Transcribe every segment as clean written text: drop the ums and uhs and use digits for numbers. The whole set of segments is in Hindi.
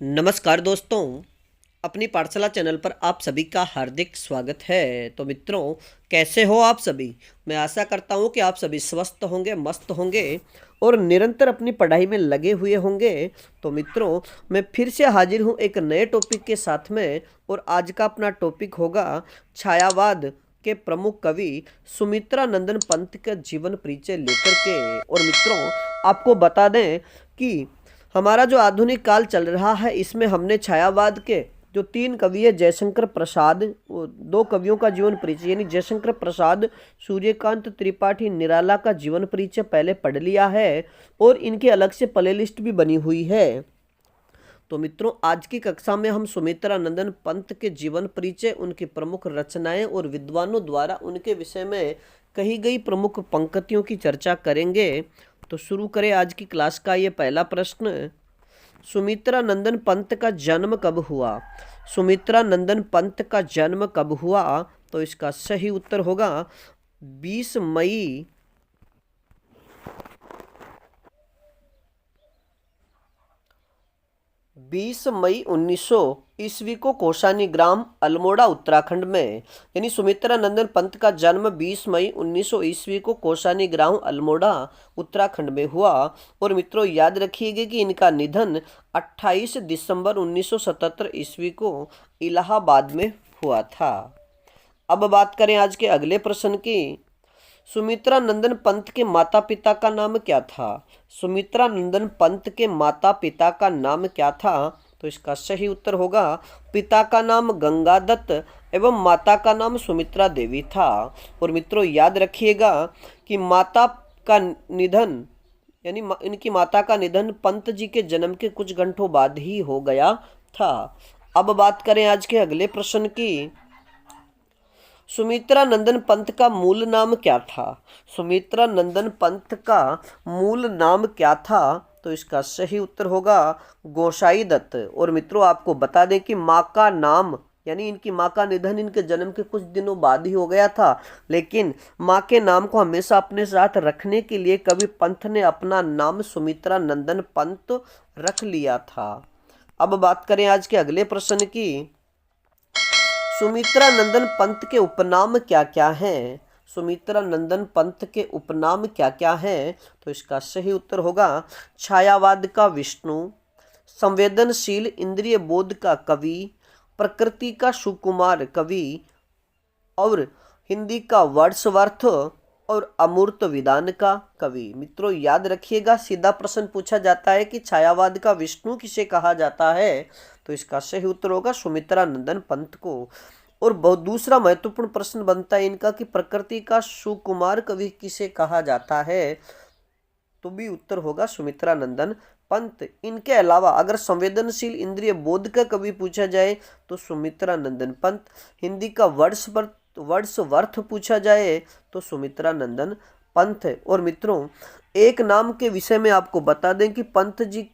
नमस्कार दोस्तों, अपनी पाठशाला चैनल पर आप सभी का हार्दिक स्वागत है। तो मित्रों, कैसे हो आप सभी? मैं आशा करता हूँ कि आप सभी स्वस्थ होंगे, मस्त होंगे और निरंतर अपनी पढ़ाई में लगे हुए होंगे। तो मित्रों, मैं फिर से हाजिर हूँ एक नए टॉपिक के साथ में, और आज का अपना टॉपिक होगा छायावाद के प्रमुख कवि सुमित्रा नंदन पंत का जीवन परिचय लेकर के। और मित्रों, आपको बता दें कि हमारा जो आधुनिक काल चल रहा है, इसमें हमने छायावाद के जो तीन कवि है, जयशंकर प्रसाद, दो कवियों का जीवन परिचय यानी जयशंकर प्रसाद, सूर्यकांत त्रिपाठी निराला का जीवन परिचय पहले पढ़ लिया है, और इनके अलग से प्ले लिस्ट भी बनी हुई है। तो मित्रों, आज की कक्षा में हम सुमित्रा नंदन पंत के जीवन परिचय, उनकी प्रमुख रचनाएं और विद्वानों द्वारा उनके विषय में कही गई प्रमुख पंक्तियों की चर्चा करेंगे। तो शुरू करें आज की क्लास का ये पहला प्रश्न। सुमित्रा नंदन पंत का जन्म कब हुआ? सुमित्रा नंदन पंत का जन्म कब हुआ? तो इसका सही उत्तर होगा 20 मई 1900 ईस्वी को कौसानी ग्राम अल्मोड़ा उत्तराखंड में, यानी सुमित्रा नंदन पंत का जन्म 20 मई 1900 ईस्वी को कौसानी ग्राम अल्मोड़ा उत्तराखंड में हुआ। और मित्रों, याद रखिएगा कि इनका निधन 28 दिसंबर 1977 ईस्वी को इलाहाबाद में हुआ था। अब बात करें आज के अगले प्रश्न की। सुमित्रा नंदन पंत के माता पिता का नाम क्या था? सुमित्रा नंदन पंत के माता पिता का नाम क्या था? तो इसका सही उत्तर होगा, पिता का नाम गंगादत्त एवं माता का नाम सुमित्रा देवी था। और मित्रों, याद रखिएगा कि माता का निधन यानी इनकी माता का निधन पंत जी के जन्म के कुछ घंटों बाद ही हो गया था। अब बात करें आज के अगले प्रश्न की। सुमित्रा नंदन पंत का मूल नाम क्या था? सुमित्रा नंदन पंत का मूल नाम क्या था? तो इसका सही उत्तर होगा गोसाई दत्त। और मित्रों, आपको बता दें कि माँ का नाम यानी इनकी माँ का निधन इनके जन्म के कुछ दिनों बाद ही हो गया था, लेकिन माँ के नाम को हमेशा अपने साथ रखने के लिए कवि पंत ने अपना नाम सुमित्रा नंदन पंत रख लिया था। अब बात करें आज के अगले प्रश्न की। सुमित्रा नंदन पंत के उपनाम क्या क्या हैं? सुमित्रा नंदन पंत के उपनाम क्या क्या हैं? तो इसका सही उत्तर होगा छायावाद का विष्णु, संवेदनशील इंद्रिय बोध का कवि, प्रकृति का सुकुमार कवि, और हिंदी का वर्ड्सवर्थ और अमूर्त विधान का कवि। मित्रों, याद रखिएगा, सीधा प्रश्न पूछा जाता है कि छायावाद का विष्णु किसे कहा जाता है? तो इसका सही उत्तर होगा सुमित्रा नंदन पंत को। और बहुत दूसरा महत्वपूर्ण प्रश्न बनता है इनका कि प्रकृति का सुकुमार कवि किसे कहा जाता है? तो भी उत्तर होगा सुमित्रा नंदन पंत। इनके अलावा अगर संवेदनशील इंद्रिय बोध का कवि पूछा जाए तो सुमित्रा नंदन पंत, हिंदी का वर्ड्सवर्थ पूछा जाए तो सुमित्रा नंदन पंत है। और मित्रों, एक नाम के विषय में आपको बता दें कि पंत जी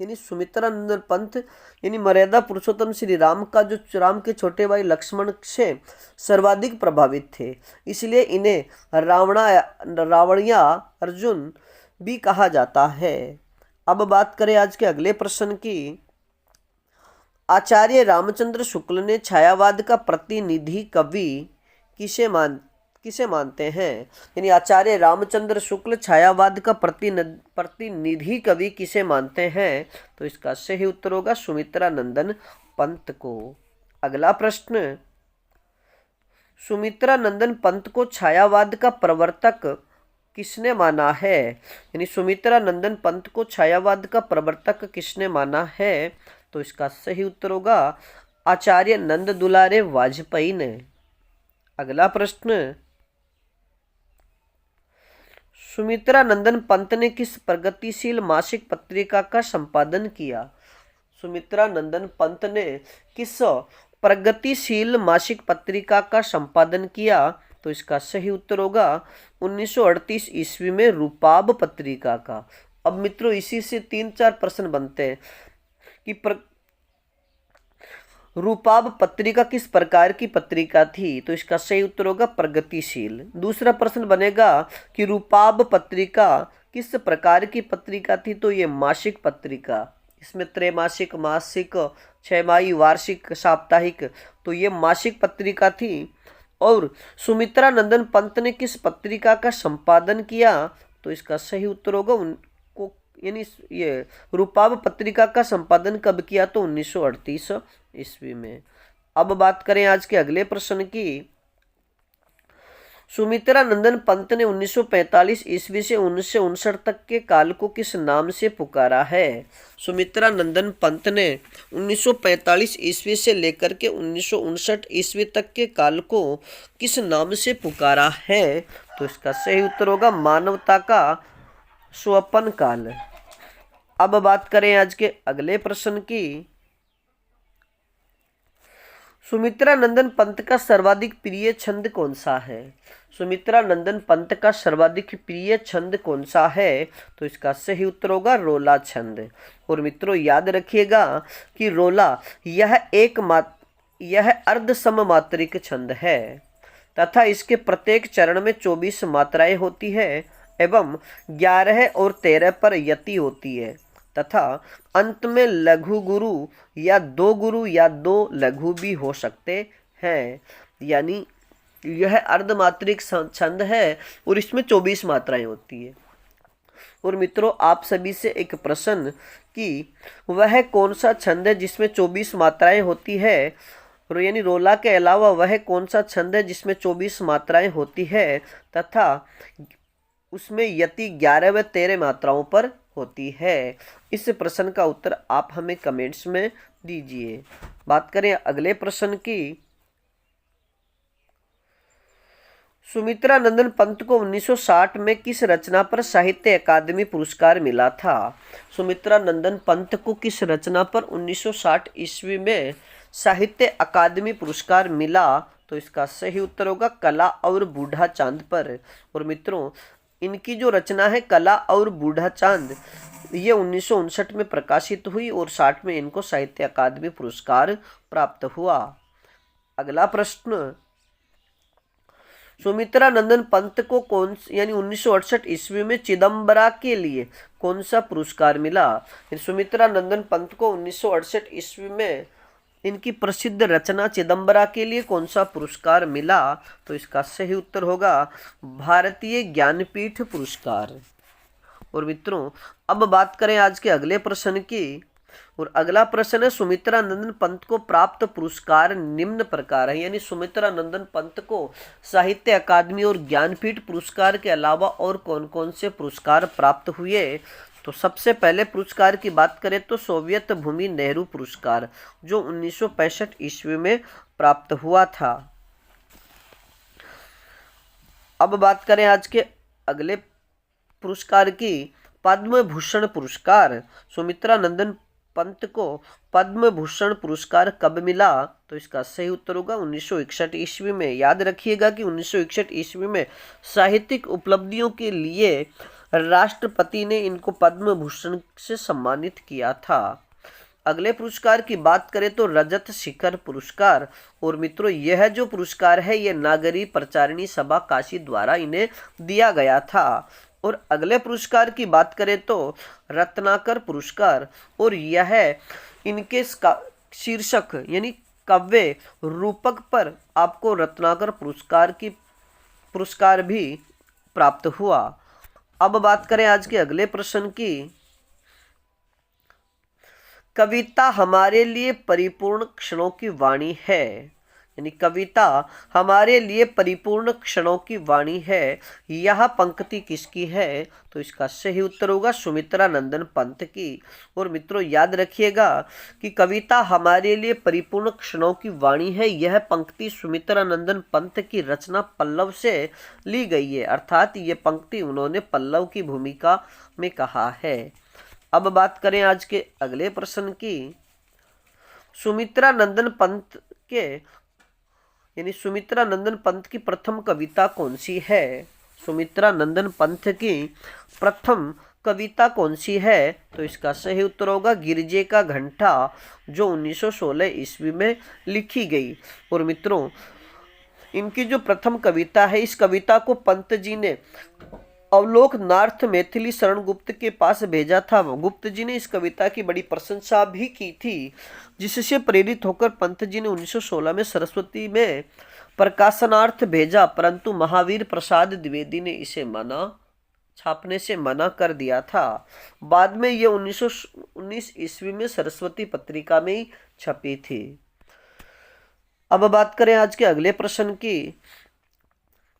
यानी सुमित्रा नंदन पंत यानी मर्यादा पुरुषोत्तम श्री राम का जो राम के छोटे भाई लक्ष्मण से सर्वाधिक प्रभावित थे, इसलिए इन्हें रावणिया अर्जुन भी कहा जाता है। अब बात करें आज के अगले प्रश्न की। आचार्य रामचंद्र शुक्ल ने छायावाद का प्रतिनिधि कवि किसे मानते हैं? यानी आचार्य रामचंद्र शुक्ल छायावाद का प्रतिनिधि कवि किसे मानते हैं? तो इसका सही उत्तर होगा सुमित्रा नंदन पंत को। अगला प्रश्न। सुमित्रा नंदन पंत को छायावाद का प्रवर्तक किसने माना है? यानी सुमित्रा नंदन पंत को छायावाद का प्रवर्तक किसने माना है? तो इसका सही उत्तर होगा आचार्य नंद दुलारे वाजपेयी ने। अगला प्रश्न। सुमित्रा नंदन पंत ने किस प्रगतिशील मासिक पत्रिका का संपादन किया? सुमित्रा नंदन पंत ने किस प्रगतिशील मासिक पत्रिका का संपादन किया? तो इसका सही उत्तर होगा 1938 ईस्वी में रूपाब पत्रिका का। अब मित्रों, इसी से 3-4 प्रश्न बनते हैं कि रूपाब पत्रिका किस प्रकार की पत्रिका थी? तो इसका सही उत्तर होगा प्रगतिशील। दूसरा प्रश्न बनेगा कि रूपाब पत्रिका किस प्रकार की पत्रिका थी? तो ये मासिक पत्रिका इसमें त्रैमासिक, मासिक, छमाही, वार्षिक, साप्ताहिक, तो ये मासिक पत्रिका थी। और सुमित्रा नंदन पंत ने किस पत्रिका का संपादन किया? तो इसका सही उत्तर होगा उनको, यानी ये रूपाब पत्रिका का संपादन कब किया? तो 1938 ईस्वी में। अब बात करें आज के अगले प्रश्न की। सुमित्रा नंदन पंत ने 1945 ईस्वी से 1959 तक के काल को किस नाम से पुकारा है? सुमित्रा नंदन पंत ने 1945 ईस्वी से लेकर के 1959 ईस्वी तक के काल को किस नाम से पुकारा है? तो इसका सही उत्तर होगा मानवता का स्वपन काल। अब बात करें आज के अगले प्रश्न की। सुमित्रा नंदन पंत का सर्वाधिक प्रिय छंद कौन सा है? सुमित्रा नंदन पंत का सर्वाधिक प्रिय छंद कौन सा है? तो इसका सही उत्तर होगा रोला छंद। और मित्रों याद रखिएगा कि रोला यह अर्ध सममात्रिक छंद है तथा इसके प्रत्येक चरण में 24 मात्राएं होती है एवं 11 और 13 पर यति होती है तथा अंत में लघु गुरु या दो लघु भी हो सकते हैं। यानी यह अर्धमात्रिक छंद है और इसमें 24 मात्राएं होती है। और मित्रों आप सभी से एक प्रश्न कि वह कौन सा छंद है जिसमें 24 मात्राएं होती है, यानी रोला के अलावा वह कौन सा छंद है जिसमें 24 मात्राएं होती है तथा उसमें यति 11 व 13 मात्राओं पर होती है? इस प्रश्न का उत्तर आप हमें कमेंट्स में दीजिए। बात करें अगले प्रश्न की। सुमित्रा नंदन पंत को 1960 में किस रचना पर साहित्य अकादमी पुरस्कार मिला था? सुमित्रा नंदन पंत को किस रचना पर 1960 ईस्वी में साहित्य अकादमी पुरस्कार मिला? तो इसका सही उत्तर होगा कला और बूढ़ा चांद पर। और मित्रों इनकी जो रचना है कला और बूढ़ा चांद, ये 1959 में प्रकाशित हुई और 60 में इनको साहित्य अकादमी पुरस्कार प्राप्त हुआ। अगला प्रश्न, सुमित्रा नंदन पंत को यानी 1968 ईस्वी में चिदम्बरा के लिए कौन सा पुरस्कार मिला? सुमित्रा नंदन पंत को 1968 ईस्वी में इनकी प्रसिद्ध रचना चिदम्बरा के लिए कौन सा पुरस्कार मिला? तो इसका सही उत्तर होगा भारतीय ज्ञानपीठ पुरस्कार। और मित्रों अब बात करें आज के अगले प्रश्न की। और अगला प्रश्न है सुमित्रा नंदन पंत को प्राप्त पुरस्कार निम्न प्रकार है। यानी सुमित्रा नंदन पंत को साहित्य अकादमी और ज्ञानपीठ पुरस्कार के अलावा और कौन कौन से पुरस्कार प्राप्त हुए? तो सबसे पहले पुरस्कार की बात करें तो सोवियत भूमि नेहरू पुरस्कार जो 1965 ईस्वी में प्राप्त हुआ था। अब बात करें आज के अगले पुरस्कार की। पद्म भूषण पुरस्कार, सुमित्रा नंदन पंत को पद्म भूषण पुरस्कार कब मिला? तो इसका सही उत्तर होगा 1961 ईस्वी में। याद रखिएगा कि 1961 ईस्वी में साहित्यिक उपलब्धियों के लिए राष्ट्रपति ने इनको पद्म भूषण से सम्मानित किया था। अगले पुरस्कार की बात करें तो रजत शिखर पुरस्कार। और मित्रों यह जो पुरस्कार है यह नागरी प्रचारिणी सभा काशी द्वारा इन्हें दिया गया था। और अगले पुरस्कार की बात करें तो रत्नाकर पुरस्कार, और यह इनके शीर्षक यानी काव्य रूपक पर आपको रत्नाकर पुरस्कार भी प्राप्त हुआ। अब बात करें आज के अगले प्रश्न की। कविता हमारे लिए परिपूर्ण क्षणों की वाणी है। यानी कविता हमारे लिए परिपूर्ण क्षणों की वाणी है, यह पंक्ति किसकी है? तो इसका सही उत्तर होगा सुमित्रा नंदन पंत की। और मित्रों याद रखिएगा कि कविता हमारे लिए परिपूर्ण क्षणों की वाणी है, यह पंक्ति सुमित्रा नंदन पंत की रचना पल्लव से ली गई है, अर्थात ये पंक्ति उन्होंने पल्लव की भूमिका में कहा है। अब बात करें आज के अगले प्रश्न की। सुमित्रा नंदन पंत की प्रथम कविता कौन सी है? सुमित्रा नंदन पंत की प्रथम कविता कौन सी है? तो इसका सही उत्तर होगा गिरजे का घंटा जो 1916 ईस्वी में लिखी गई। और मित्रों इनकी जो प्रथम कविता है इस कविता को पंत जी ने अवलोकनार्थ मैथिली शरण गुप्त के पास भेजा था। गुप्त जी ने इस कविता की बड़ी प्रशंसा भी की थी, जिससे प्रेरित होकर पंत जी ने 1916 में सरस्वती में प्रकाशनार्थ भेजा, परंतु महावीर प्रसाद द्विवेदी ने इसे छापने से मना कर दिया था। बाद में ये 1919 ईस्वी में सरस्वती पत्रिका में ही छपी थी। अब बात करें आज के अगले प्रश्न की।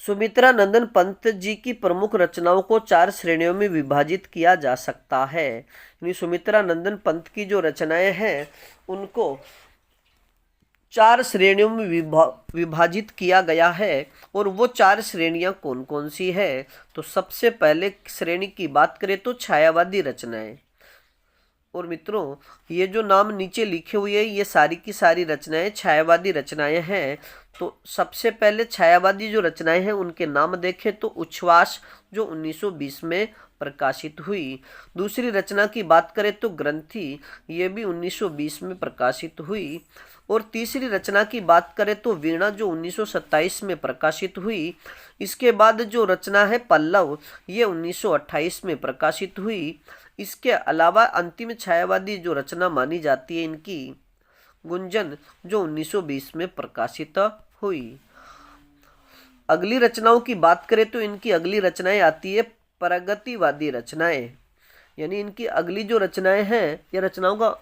सुमित्रा नंदन पंत जी की प्रमुख रचनाओं को 4 श्रेणियों में विभाजित किया जा सकता है। यानी सुमित्रा नंदन पंत की जो रचनाएं हैं उनको 4 श्रेणियों में विभाजित किया गया है। और वो 4 श्रेणियां कौन कौन सी है? तो सबसे पहले श्रेणी की बात करें तो छायावादी रचनाएं। और मित्रों, ये जो नाम नीचे लिखे हुए हैं ये सारी की सारी रचनाएं छायावादी रचनाएं हैं। तो सबसे पहले छायावादी जो रचनाएं हैं उनके नाम देखें तो उच्छ्वास, जो 1920 में प्रकाशित हुई। दूसरी रचना की बात करें तो ग्रंथि, ये भी 1920 में प्रकाशित हुई। और तीसरी रचना की बात करें तो वीणा, जो 1927 में प्रकाशित हुई। इसके बाद जो रचना है पल्लव, ये 1928 में प्रकाशित हुई। इसके अलावा अंतिम छायावादी जो रचना मानी जाती है इनकी गुंजन, जो 1920 में प्रकाशित हुई। अगली रचनाओं की बात करें तो इनकी अगली रचनाएं आती है प्रगतिवादी रचनाएं। यानी इनकी अगली जो रचनाएं हैं, ये रचनाओं का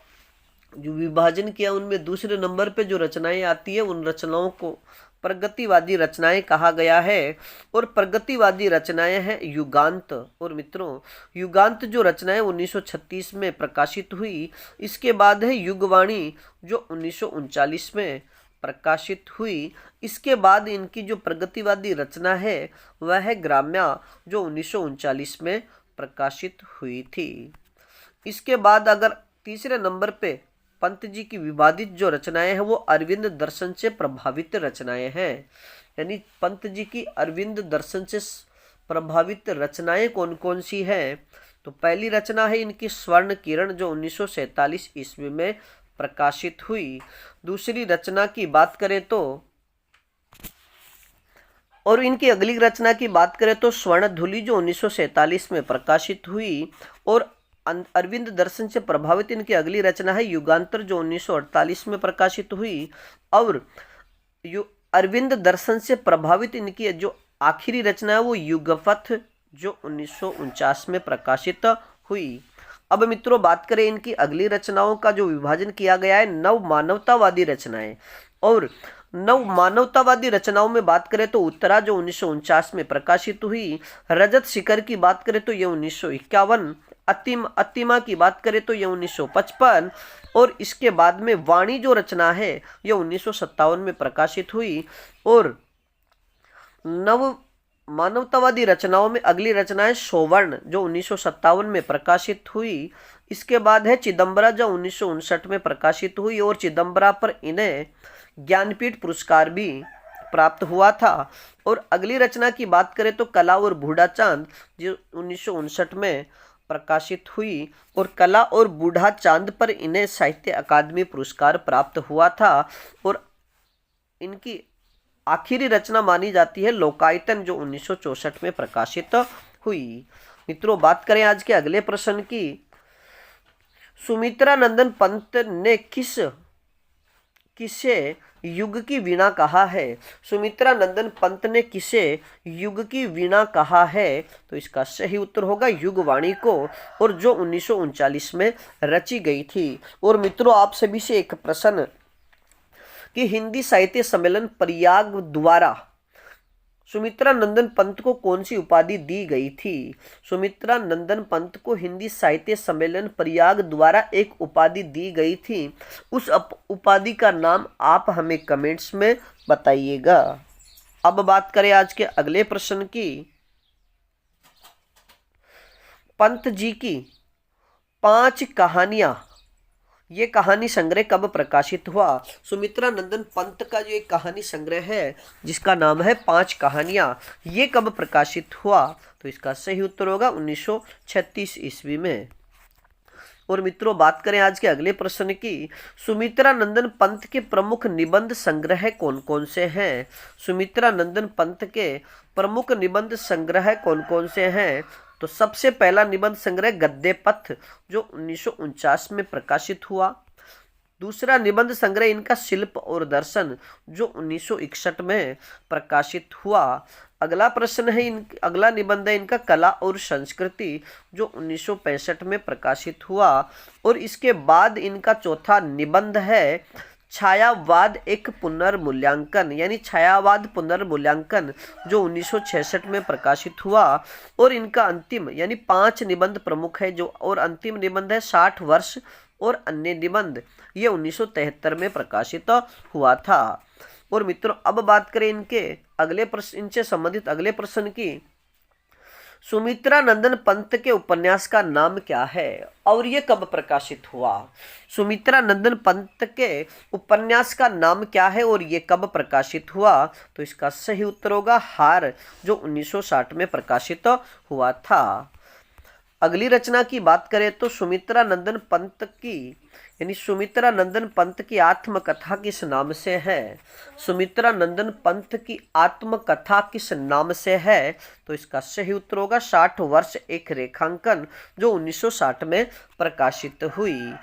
जो विभाजन किया उनमें दूसरे नंबर पे जो रचनाएं आती है उन रचनाओं को प्रगतिवादी रचनाएं कहा गया है। और प्रगतिवादी रचनाएं हैं युगांत। और मित्रों, युगांत जो रचनाएं 1936 में प्रकाशित हुई। इसके बाद है युगवाणी, जो 1939 में प्रकाशित हुई। इसके बाद इनकी जो प्रगतिवादी रचना है वह है ग्राम्या, जो 1939 में प्रकाशित हुई थी। इसके बाद अगर तीसरे नंबर पे पंत जी की विवादित जो रचनाएं हैं वो अरविंद दर्शन से प्रभावित रचनाएं हैं। यानी पंत जी की अरविंद दर्शन से प्रभावित रचनाएं कौन कौन सी हैं? तो पहली रचना है इनकी स्वर्ण किरण, जो 1947 ईस्वी में प्रकाशित हुई। दूसरी रचना की बात करें तो और इनकी अगली रचना की बात करें तो स्वर्णधुली, जो 1947 में प्रकाशित हुई। और अरविंद दर्शन से प्रभावित इनकी अगली रचना है युगांतर, जो 1948 में प्रकाशित हुई। और अरविंद दर्शन से प्रभावित इनकी जो आखिरी रचना है वो युगपथ, जो 1949 में प्रकाशित हुई। अब मित्रों बात करें इनकी अगली रचनाओं का जो विभाजन किया गया है नव मानवतावादी रचनाएं। और नव मानवतावादी रचनाओं में बात करें तो उत्तरा, जो 1949 में प्रकाशित हुई। रजत शिखर की बात करें तो ये 1951। अतिमा की बात करें तो ये 1955। और इसके बाद में वाणी जो रचना है ये 1957 में प्रकाशित हुई। और नव मानवतावादी रचनाओं में अगली रचना है सौवर्ण, जो 1957 में प्रकाशित हुई। इसके बाद है चिदम्बरा, जो 1959 में प्रकाशित हुई। और चिदम्बरा पर इन्हें ज्ञानपीठ पुरस्कार भी प्राप्त हुआ था। और अगली रचना की बात करें तो कला और बूढ़ा चांद, जो 1959 में प्रकाशित हुई। और कला और बूढ़ा चांद पर इन्हें साहित्य अकादमी पुरस्कार प्राप्त हुआ था। और इनकी आखिरी रचना मानी जाती है लोकायतन, जो 1964 में प्रकाशित हुई। मित्रों बात करें आज के अगले प्रश्न की। सुमित्रा नंदन पंत ने किसे युग की वीणा कहा है? सुमित्रा नंदन पंत ने किसे युग की वीणा कहा है? तो इसका सही उत्तर होगा युगवाणी को, और जो 1939 में रची गई थी। और मित्रों आप सभी से एक प्रश्न कि हिंदी साहित्य सम्मेलन प्रयाग द्वारा सुमित्रा नंदन पंत को कौन सी उपाधि दी गई थी? सुमित्रा नंदन पंत को हिंदी साहित्य सम्मेलन प्रयाग द्वारा एक उपाधि दी गई थी। उस उपाधि का नाम आप हमें कमेंट्स में बताइएगा। अब बात करें आज के अगले प्रश्न की। पंत जी की 5 कहानियां, ये कहानी संग्रह कब प्रकाशित हुआ? सुमित्रा नंदन पंत का जो एक कहानी संग्रह है जिसका नाम है 5 कहानियां, ये कब प्रकाशित हुआ? तो इसका सही उत्तर होगा 1936 ईस्वी में। और मित्रों बात करें आज के अगले प्रश्न की, सुमित्रा नंदन पंत के प्रमुख निबंध संग्रह कौन कौन से हैं? सुमित्रा नंदन पंत के प्रमुख निबंध संग्रह कौन कौन से हैं? तो सबसे पहला निबंध संग्रह गद्य पथ जो 1949 में प्रकाशित हुआ। दूसरा निबंध संग्रह इनका शिल्प और दर्शन जो 1961 में प्रकाशित हुआ। अगला प्रश्न है अगला निबंध है इनका कला और संस्कृति जो 1965 में प्रकाशित हुआ। और इसके बाद इनका चौथा निबंध है छायावाद एक पुनर्मूल्यांकन, यानी छायावाद पुनर्मूल्यांकन जो 1966 में प्रकाशित हुआ। और इनका अंतिम यानी 5 निबंध प्रमुख है जो, और अंतिम निबंध है 60 वर्ष और अन्य निबंध, ये 1973 में प्रकाशित हुआ था। और मित्रों अब बात करें इनके अगले प्रश्न, इनसे संबंधित अगले प्रश्न की, सुमित्रा नंदन पंत के उपन्यास का नाम क्या है और ये कब प्रकाशित हुआ? सुमित्रा नंदन पंत के उपन्यास का नाम क्या है और ये कब प्रकाशित हुआ? तो इसका सही उत्तर होगा हार जो 1960 में प्रकाशित हुआ था। अगली रचना की बात करें तो सुमित्रा नंदन पंत की यानी सुमित्रा नंदन पंत की आत्मकथा किस नाम से है? सुमित्रा नंदन पंत की आत्मकथा किस नाम से है? तो इसका सही उत्तर होगा 60 वर्ष एक रेखांकन जो 1960 में प्रकाशित हुई।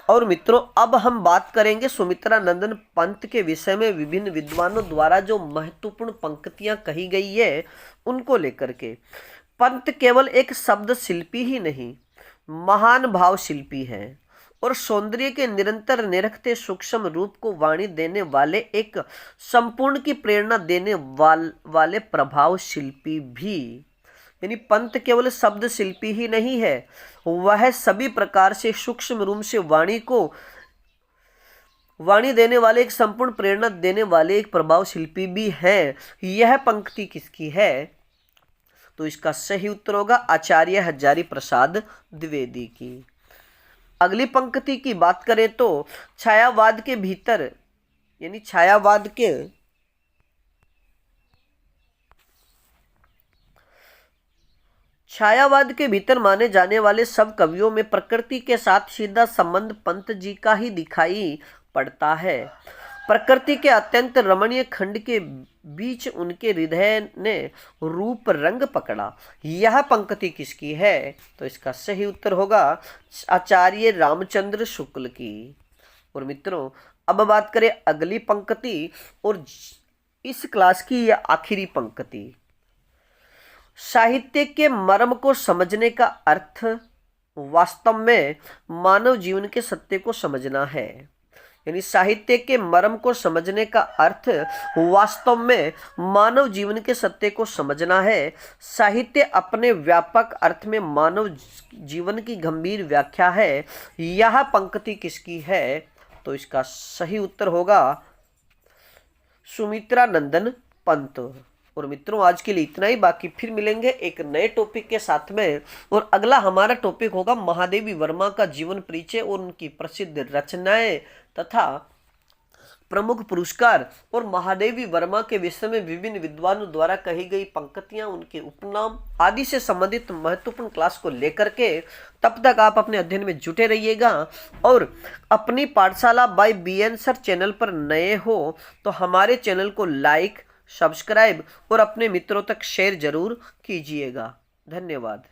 और मित्रों अब हम बात करेंगे सुमित्रा नंदन पंत के विषय में विभिन्न विद्वानों द्वारा जो महत्वपूर्ण पंक्तियां कही गई है उनको लेकर के। पंत केवल एक शब्द शिल्पी ही नहीं, महान भाव शिल्पी हैं और सौंदर्य के निरंतर निरखते सूक्ष्म रूप को वाणी देने वाले एक संपूर्ण की प्रेरणा देने वाले प्रभाव शिल्पी भी। यानी पंत केवल शब्द शिल्पी ही नहीं है, वह सभी प्रकार से सूक्ष्म रूप से वाणी देने वाले एक संपूर्ण प्रेरणा देने वाले एक प्रभाव शिल्पी भी है। यह पंक्ति किसकी है? तो इसका सही उत्तर होगा आचार्य हजारी प्रसाद द्विवेदी की। अगली पंक्ति की बात करें तो छायावाद के भीतर यानी छायावाद के भीतर माने जाने वाले सब कवियों में प्रकृति के साथ सीधा संबंध पंत जी का ही दिखाई पड़ता है। प्रकृति के अत्यंत रमणीय खंड के बीच उनके हृदय ने रूप रंग पकड़ा। यह पंक्ति किसकी है? तो इसका सही उत्तर होगा आचार्य रामचंद्र शुक्ल की। और मित्रों अब बात करें अगली पंक्ति और इस क्लास की यह आखिरी पंक्ति, साहित्य के मर्म को समझने का अर्थ वास्तव में मानव जीवन के सत्य को समझना है। यानी साहित्य के मर्म को समझने का अर्थ वास्तव में मानव जीवन के सत्य को समझना है। साहित्य अपने व्यापक अर्थ में मानव जीवन की गंभीर व्याख्या है। यह पंक्ति किसकी है? तो इसका सही उत्तर होगा सुमित्रा नंदन पंत। और मित्रों आज के लिए इतना ही, बाकी फिर मिलेंगे एक नए टॉपिक के साथ में। और अगला हमारा टॉपिक होगा महादेवी वर्मा का जीवन परिचय और उनकी प्रसिद्ध रचनाएं तथा प्रमुख पुरस्कार और महादेवी वर्मा के विषय में विभिन्न विद्वानों द्वारा कही गई पंक्तियां, उनके उपनाम आदि से संबंधित महत्वपूर्ण क्लास को लेकर के। तब तक आप अपने अध्ययन में जुटे रहिएगा। और अपनी पाठशाला बाय BN सर चैनल पर नए हो तो हमारे चैनल को लाइक, सब्सक्राइब और अपने मित्रों तक शेयर जरूर कीजिएगा। धन्यवाद।